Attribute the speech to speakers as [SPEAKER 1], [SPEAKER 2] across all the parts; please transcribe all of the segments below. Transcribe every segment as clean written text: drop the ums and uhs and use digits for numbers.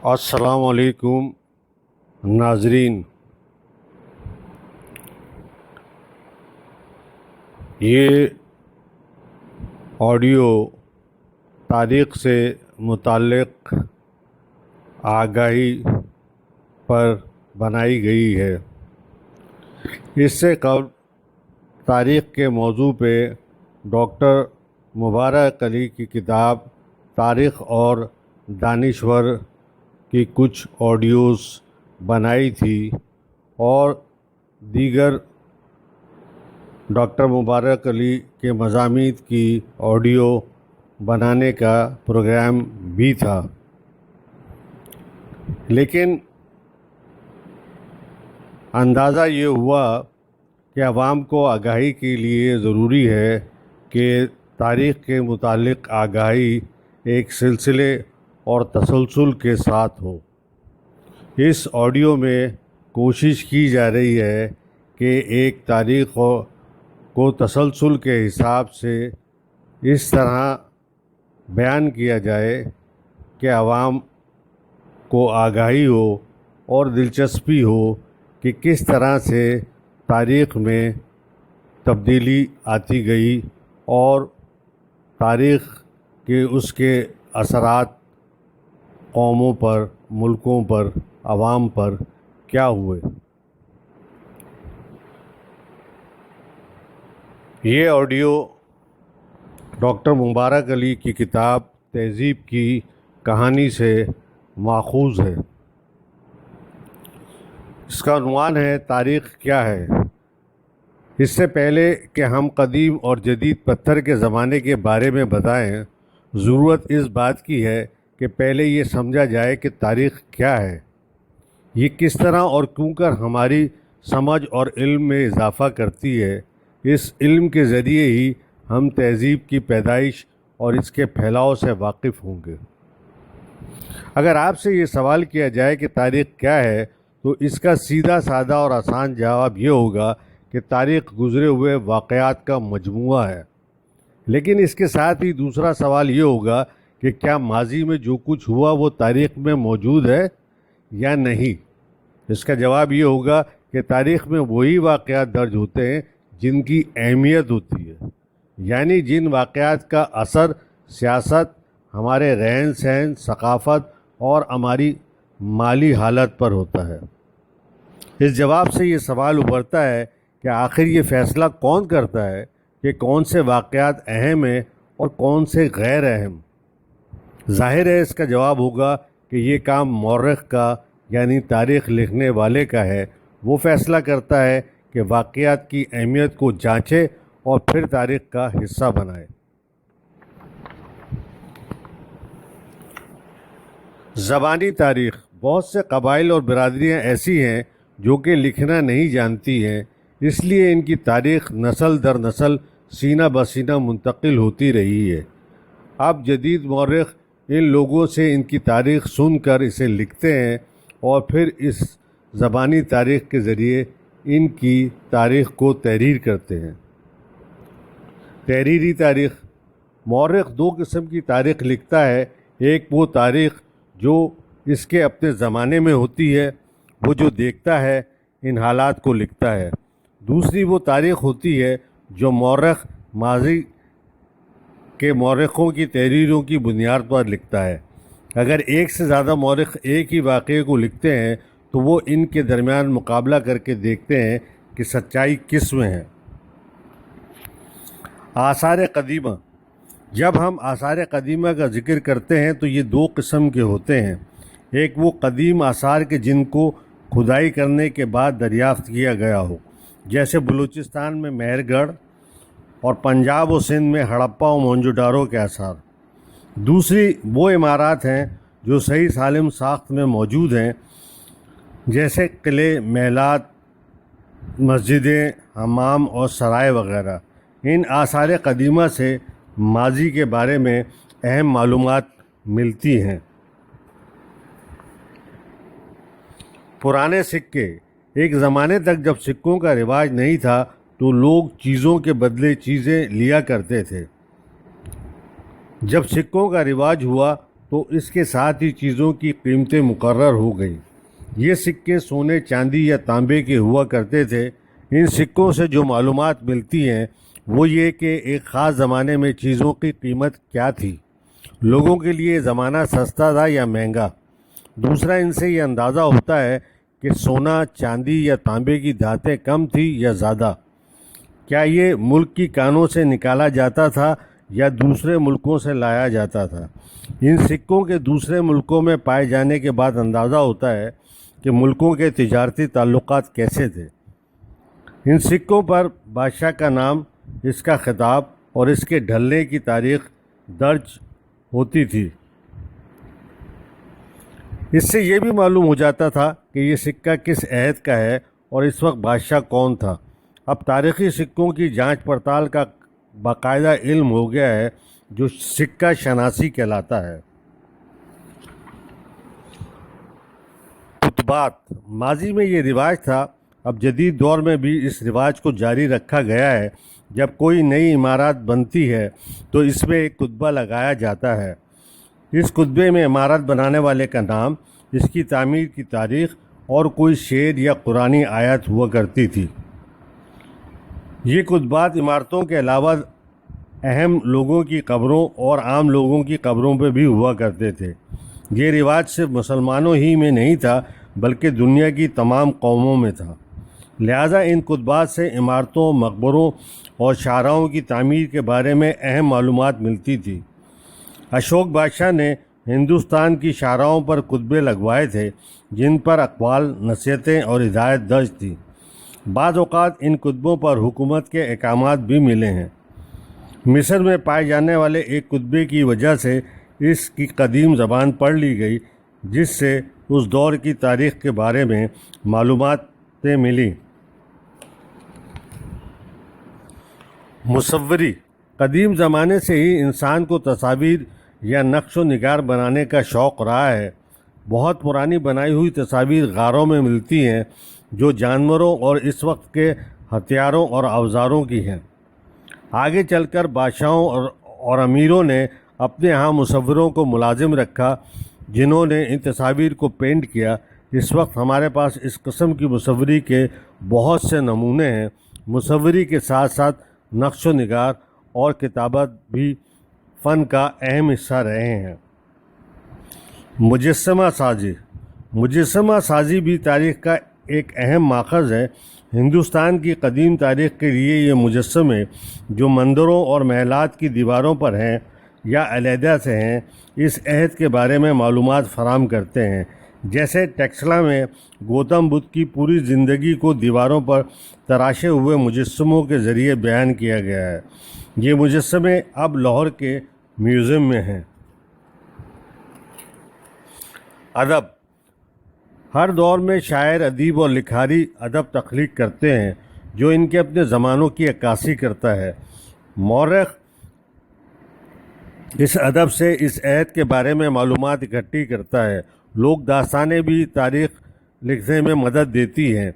[SPEAKER 1] السلام علیکم ناظرین، یہ آڈیو تاریخ سے متعلق آگاہی پر بنائی گئی ہے۔ اس سے قبل تاریخ کے موضوع پہ ڈاکٹر مبارک علی کی کتاب تاریخ اور دانشور کی کچھ آڈیوز بنائی تھی اور دیگر ڈاکٹر مبارک علی کے مضامین کی آڈیو بنانے کا پروگرام بھی تھا، لیکن اندازہ یہ ہوا کہ عوام کو آگاہی کے لیے ضروری ہے کہ تاریخ کے متعلق آگاہی ایک سلسلے اور تسلسل کے ساتھ ہو۔ اس آڈیو میں کوشش کی جا رہی ہے کہ ایک تاریخ کو تسلسل کے حساب سے اس طرح بیان کیا جائے کہ عوام کو آگاہی ہو اور دلچسپی ہو کہ کس طرح سے تاریخ میں تبدیلی آتی گئی اور تاریخ کے اس کے اثرات قوموں پر، ملکوں پر، عوام پر کیا ہوئے۔ یہ آڈیو ڈاکٹر مبارک علی کی کتاب تہذیب کی کہانی سے ماخوذ ہے۔ اس کا عنوان ہے تاریخ کیا ہے۔ اس سے پہلے کہ ہم قدیم اور جدید پتھر کے زمانے کے بارے میں بتائیں، ضرورت اس بات کی ہے کہ پہلے یہ سمجھا جائے کہ تاریخ کیا ہے، یہ کس طرح اور کیوں کر ہماری سمجھ اور علم میں اضافہ کرتی ہے۔ اس علم کے ذریعے ہی ہم تہذیب کی پیدائش اور اس کے پھیلاؤ سے واقف ہوں گے۔ اگر آپ سے یہ سوال کیا جائے کہ تاریخ کیا ہے، تو اس کا سیدھا سادہ اور آسان جواب یہ ہوگا کہ تاریخ گزرے ہوئے واقعات کا مجموعہ ہے۔ لیکن اس کے ساتھ ہی دوسرا سوال یہ ہوگا کہ کیا ماضی میں جو کچھ ہوا وہ تاریخ میں موجود ہے یا نہیں؟ اس کا جواب یہ ہوگا کہ تاریخ میں وہی واقعات درج ہوتے ہیں جن کی اہمیت ہوتی ہے، یعنی جن واقعات کا اثر سیاست، ہمارے رہن سہن، ثقافت اور ہماری مالی حالت پر ہوتا ہے۔ اس جواب سے یہ سوال ابھرتا ہے کہ آخر یہ فیصلہ کون کرتا ہے کہ کون سے واقعات اہم ہیں اور کون سے غیر اہم؟ ظاہر ہے اس کا جواب ہوگا کہ یہ کام مورخ کا، یعنی تاریخ لکھنے والے کا ہے۔ وہ فیصلہ کرتا ہے کہ واقعات کی اہمیت کو جانچے اور پھر تاریخ کا حصہ بنائے۔ زبانی تاریخ۔ بہت سے قبائل اور برادریاں ایسی ہیں جو کہ لکھنا نہیں جانتی ہیں، اس لیے ان کی تاریخ نسل در نسل سینہ بہ سینہ منتقل ہوتی رہی ہے۔ اب جدید مورخ ان لوگوں سے ان کی تاریخ سن کر اسے لکھتے ہیں اور پھر اس زبانی تاریخ کے ذریعے ان کی تاریخ کو تحریر کرتے ہیں۔ تحریری تاریخ۔ مورخ دو قسم کی تاریخ لکھتا ہے، ایک وہ تاریخ جو اس کے اپنے زمانے میں ہوتی ہے، وہ جو دیکھتا ہے ان حالات کو لکھتا ہے۔ دوسری وہ تاریخ ہوتی ہے جو مورخ ماضی کے مورخوں کی تحریروں کی بنیاد پر لکھتا ہے۔ اگر ایک سے زیادہ مورخ ایک ہی واقعے کو لکھتے ہیں تو وہ ان کے درمیان مقابلہ کر کے دیکھتے ہیں کہ سچائی کس میں ہے۔ آثار قدیمہ۔ جب ہم آثار قدیمہ کا ذکر کرتے ہیں تو یہ دو قسم کے ہوتے ہیں، ایک وہ قدیم آثار کے جن کو کھدائی کرنے کے بعد دریافت کیا گیا ہو، جیسے بلوچستان میں مہر گڑھ اور پنجاب و سندھ میں ہڑپا و موہنجو ڈارو کے آثار۔ دوسری وہ عمارات ہیں جو صحیح سالم ساخت میں موجود ہیں، جیسے قلعے، محلات، مسجدیں، حمام اور سرائے وغیرہ۔ ان آثار قدیمہ سے ماضی کے بارے میں اہم معلومات ملتی ہیں۔ پرانے سکے۔ ایک زمانے تک جب سکوں کا رواج نہیں تھا تو لوگ چیزوں کے بدلے چیزیں لیا کرتے تھے۔ جب سکوں کا رواج ہوا تو اس کے ساتھ ہی چیزوں کی قیمتیں مقرر ہو گئیں۔ یہ سکے سونے، چاندی یا تانبے کے ہوا کرتے تھے۔ ان سکوں سے جو معلومات ملتی ہیں وہ یہ کہ ایک خاص زمانے میں چیزوں کی قیمت کیا تھی، لوگوں کے لیے زمانہ سستا تھا یا مہنگا۔ دوسرا، ان سے یہ اندازہ ہوتا ہے کہ سونا، چاندی یا تانبے کی دھاتیں کم تھی یا زیادہ۔ کیا یہ ملک کی کانوں سے نکالا جاتا تھا یا دوسرے ملکوں سے لایا جاتا تھا؟ ان سکوں کے دوسرے ملکوں میں پائے جانے کے بعد اندازہ ہوتا ہے کہ ملکوں کے تجارتی تعلقات کیسے تھے۔ ان سکوں پر بادشاہ کا نام، اس کا خطاب اور اس کے ڈھلنے کی تاریخ درج ہوتی تھی۔ اس سے یہ بھی معلوم ہو جاتا تھا کہ یہ سکہ کس عہد کا ہے اور اس وقت بادشاہ کون تھا۔ اب تاریخی سکوں کی جانچ پڑتال کا باقاعدہ علم ہو گیا ہے، جو سکہ شناسی کہلاتا ہے۔ خطبات، ماضی میں یہ رواج تھا، اب جدید دور میں بھی اس رواج کو جاری رکھا گیا ہے۔ جب کوئی نئی عمارت بنتی ہے تو اس میں ایک خطبہ لگایا جاتا ہے۔ اس خطبے میں عمارت بنانے والے کا نام، اس کی تعمیر کی تاریخ اور کوئی شعر یا قرآنی آیت ہوا کرتی تھی۔ یہ خطبات عمارتوں کے علاوہ اہم لوگوں کی قبروں اور عام لوگوں کی قبروں پہ بھی ہوا کرتے تھے۔ یہ رواج صرف مسلمانوں ہی میں نہیں تھا بلکہ دنیا کی تمام قوموں میں تھا۔ لہٰذا ان خطبات سے عمارتوں، مقبروں اور شاہراہوں کی تعمیر کے بارے میں اہم معلومات ملتی تھی۔ اشوک بادشاہ نے ہندوستان کی شاہراہوں پر خطبے لگوائے تھے جن پر اقوال، نصیحتیں اور ہدایت درج تھی۔ بعض اوقات ان خطبوں پر حکومت کے احکامات بھی ملے ہیں۔ مصر میں پائے جانے والے ایک خطبے کی وجہ سے اس کی قدیم زبان پڑھ لی گئی، جس سے اس دور کی تاریخ کے بارے میں معلوماتیں ملیں۔ مصوری، قدیم زمانے سے ہی انسان کو تصاویر یا نقش و نگار بنانے کا شوق رہا ہے۔ بہت پرانی بنائی ہوئی تصاویر غاروں میں ملتی ہیں جو جانوروں اور اس وقت کے ہتھیاروں اور اوزاروں کی ہیں۔ آگے چل کر بادشاہوں اور امیروں نے اپنے ہاں مصوروں کو ملازم رکھا جنہوں نے ان تصاویر کو پینٹ کیا۔ اس وقت ہمارے پاس اس قسم کی مصوری کے بہت سے نمونے ہیں۔ مصوری کے ساتھ ساتھ نقش و نگار اور کتابت بھی فن کا اہم حصہ رہے ہیں۔ مجسمہ سازی، مجسمہ سازی بھی تاریخ کا ایک اہم ماخذ ہے۔ ہندوستان کی قدیم تاریخ کے لیے یہ مجسمے جو مندروں اور محلات کی دیواروں پر ہیں یا علیحدہ سے ہیں، اس عہد کے بارے میں معلومات فراہم کرتے ہیں۔ جیسے ٹیکسلا میں گوتم بدھ کی پوری زندگی کو دیواروں پر تراشے ہوئے مجسموں کے ذریعے بیان کیا گیا ہے۔ یہ مجسمے اب لاہور کے میوزیم میں ہیں۔ ادب، ہر دور میں شاعر، ادیب اور لکھاری ادب تخلیق کرتے ہیں جو ان کے اپنے زمانوں کی عکاسی کرتا ہے۔ مورخ اس ادب سے اس عہد کے بارے میں معلومات اکٹھی کرتا ہے۔ لوک داستانیں بھی تاریخ لکھنے میں مدد دیتی ہیں۔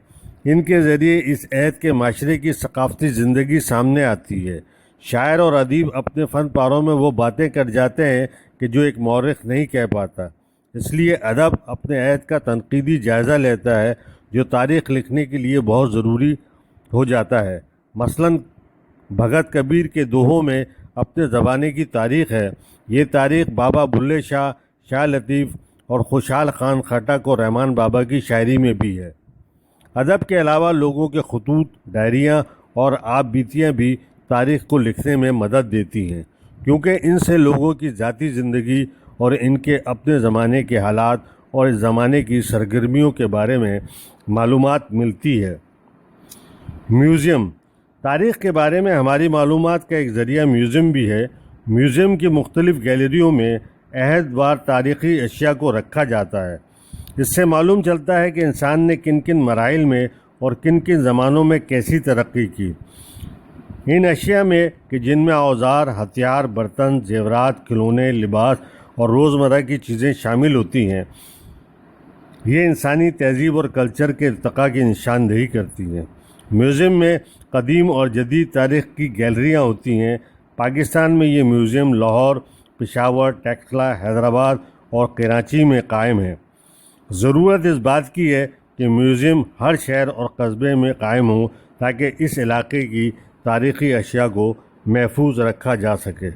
[SPEAKER 1] ان کے ذریعے اس عہد کے معاشرے کی ثقافتی زندگی سامنے آتی ہے۔ شاعر اور ادیب اپنے فن پاروں میں وہ باتیں کر جاتے ہیں کہ جو ایک مورخ نہیں کہہ پاتا۔ اس لیے ادب اپنے عہد کا تنقیدی جائزہ لیتا ہے جو تاریخ لکھنے کے لیے بہت ضروری ہو جاتا ہے۔ مثلاً بھگت کبیر کے دوہوں میں اپنے زمانے کی تاریخ ہے۔ یہ تاریخ بابا بلے شاہ، شاہ لطیف اور خوشحال خان خٹک اور رحمان بابا کی شاعری میں بھی ہے۔ ادب کے علاوہ لوگوں کے خطوط، ڈائریاں اور آپ بیتیاں بھی تاریخ کو لکھنے میں مدد دیتی ہیں، کیونکہ ان سے لوگوں کی ذاتی زندگی اور ان کے اپنے زمانے کے حالات اور اس زمانے کی سرگرمیوں کے بارے میں معلومات ملتی ہے۔ میوزیم، تاریخ کے بارے میں ہماری معلومات کا ایک ذریعہ میوزیم بھی ہے۔ میوزیم کی مختلف گیلریوں میں عہد وار تاریخی اشیاء کو رکھا جاتا ہے۔ اس سے معلوم چلتا ہے کہ انسان نے کن کن مراحل میں اور کن کن زمانوں میں کیسی ترقی کی۔ ان اشیاء میں کہ جن میں اوزار، ہتھیار، برتن، زیورات، کھلونے، لباس اور روزمرہ کی چیزیں شامل ہوتی ہیں، یہ انسانی تہذیب اور کلچر کے ارتقاء کی نشاندہی کرتی ہیں۔ میوزیم میں قدیم اور جدید تاریخ کی گیلریاں ہوتی ہیں۔ پاکستان میں یہ میوزیم لاہور پشاور، ٹیکسلا، حیدرآباد اور کراچی میں قائم ہیں۔ ضرورت اس بات کی ہے کہ میوزیم ہر شہر اور قصبے میں قائم ہوں تاکہ اس علاقے کی تاریخی اشیاء کو محفوظ رکھا جا سکے۔